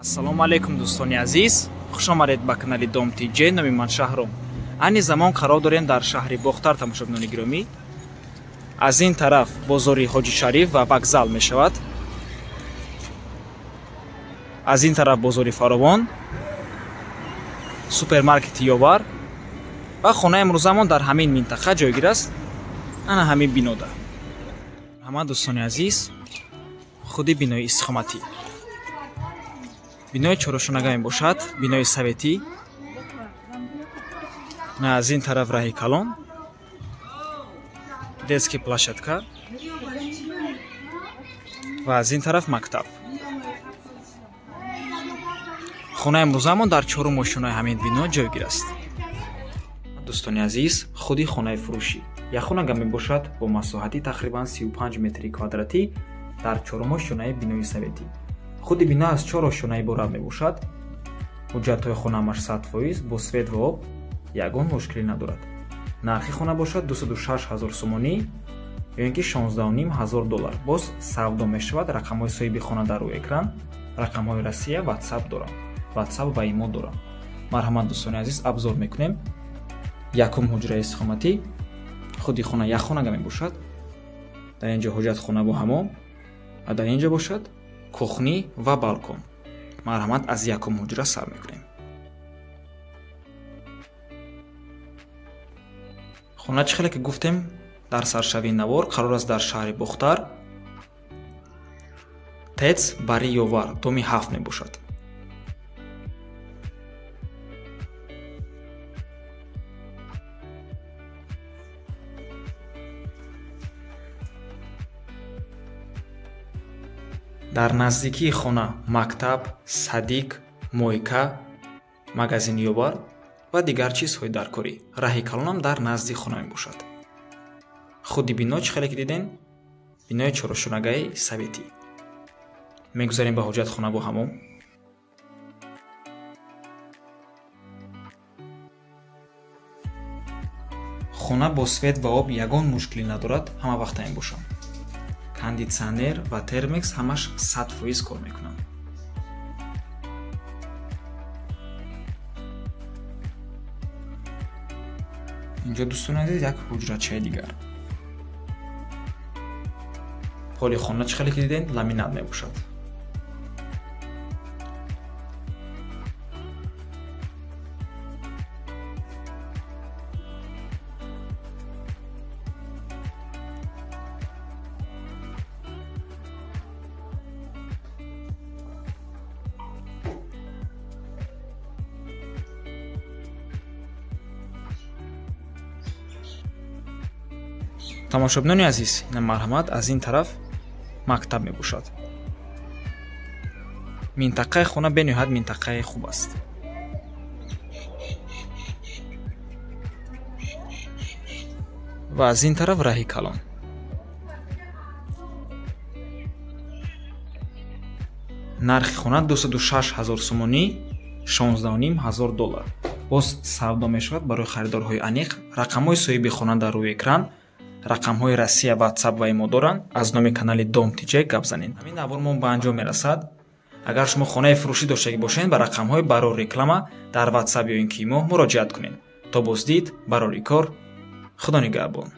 Ассалому алайкум дӯстони азиз, хушомадед ба канали Dom TJ. Номи ман Шаҳром. Айни замон қарор дорем дар шаҳри Бохтар. Тамошобинони гиромӣ, аз ин тараф бозори Ҳоҷи Шариф ва вокзал мешавад, аз ин тараф бозори Фаровон, супермаркети Ёвар ва хонаи имрӯзамон дар ҳамин минтақа ҷойгир аст. Ана ҳамин бинода. Ҳама дӯстони азиз, худи бинои истиқоматӣ, бинои чорошонага мебошад, бинои советӣ. Аз ин тараф раҳи калон, детский площадка ва аз ин тараф мактаб. хонаи имрӯзамон дар чорум ошинои ҳамин бино ҷойгир аст. дӯстони азиз, худи хонаи фурӯшӣ яхонага мебошад бо масоҳати тақрибан 35 метри квадратӣ дар чорум ошинои бинои советӣ. худи бино аз 4 ошиона иборат мебошад. ҳуҷҷатҳои хонаамаш 100% бо свет ва об, ягон мушкиле надорад. нархи хона бошад 206 000 сомонӣ ё ин ки $16500. боз савдо мешавад. рақамҳои соҳиби хона дар рӯи экран, рақамҳои Россия, WhatsApp дорам, WhatsApp ва имо дорам. марҳамат дӯстони азиз, абзор мекунем. якум ҳуҷраи истиқоматӣ, худи хона яхонага мебошад. дар инҷо ҳоҷатхона бо ҳамом ва дар инҷо бошад кухни ва балкон. марҳамат, аз якум ҳуҷра сар мекунем. хона чӣ хеле ки гуфтем дар саршавии Навор қарор аст дар шаҳри Бохтар. тец бари Ёвар доми 7 мебошад. дар наздикии хона мактаб, садик, мойка, магазини Ёвар ва дигар чизҳои даркорӣ. раҳи калонам дар назди хона мебошад. худи бино чӣ хеле ки дидем, бинои чорошонагаи советӣ. мегузарем ба ҳоҷатхона бо ҳамом. хона бо свет ва об ягон мушкиле надорад, ҳама вақта мебошам. кондитсионер ва термекс ҳамаш 100% кор мекунанд. инҷо дӯстони азиз як ҳуҷрачаи дигар. поли хона чӣ хеле ки дидем ламинат мебошад. тамошобинони азиз, ина марҳамат, аз ин тараф мактаб мебошад. минтақаи хона бениҳоят минтақаи хуб аст. ва аз ин тараф раҳи калон. нархи хона 206 000 сомонӣ, $16500. боз савдо мешавад барои харидорҳои аниқ. рақамҳои соҳиби хона дар рӯи экран, рақамҳои Россия, WhatsApp ва имо доранд. аз номи канали Dom TJ гап занед. ҳамин аввормон ба анҷом мерасад. агар шумо хонаи фурӯшӣ доштагӣ бошед, ба рақамҳои барои реклама дар WhatsApp ё ин ки имо муроҷиат кунед. то боздид барори кор. худо нигаҳбон.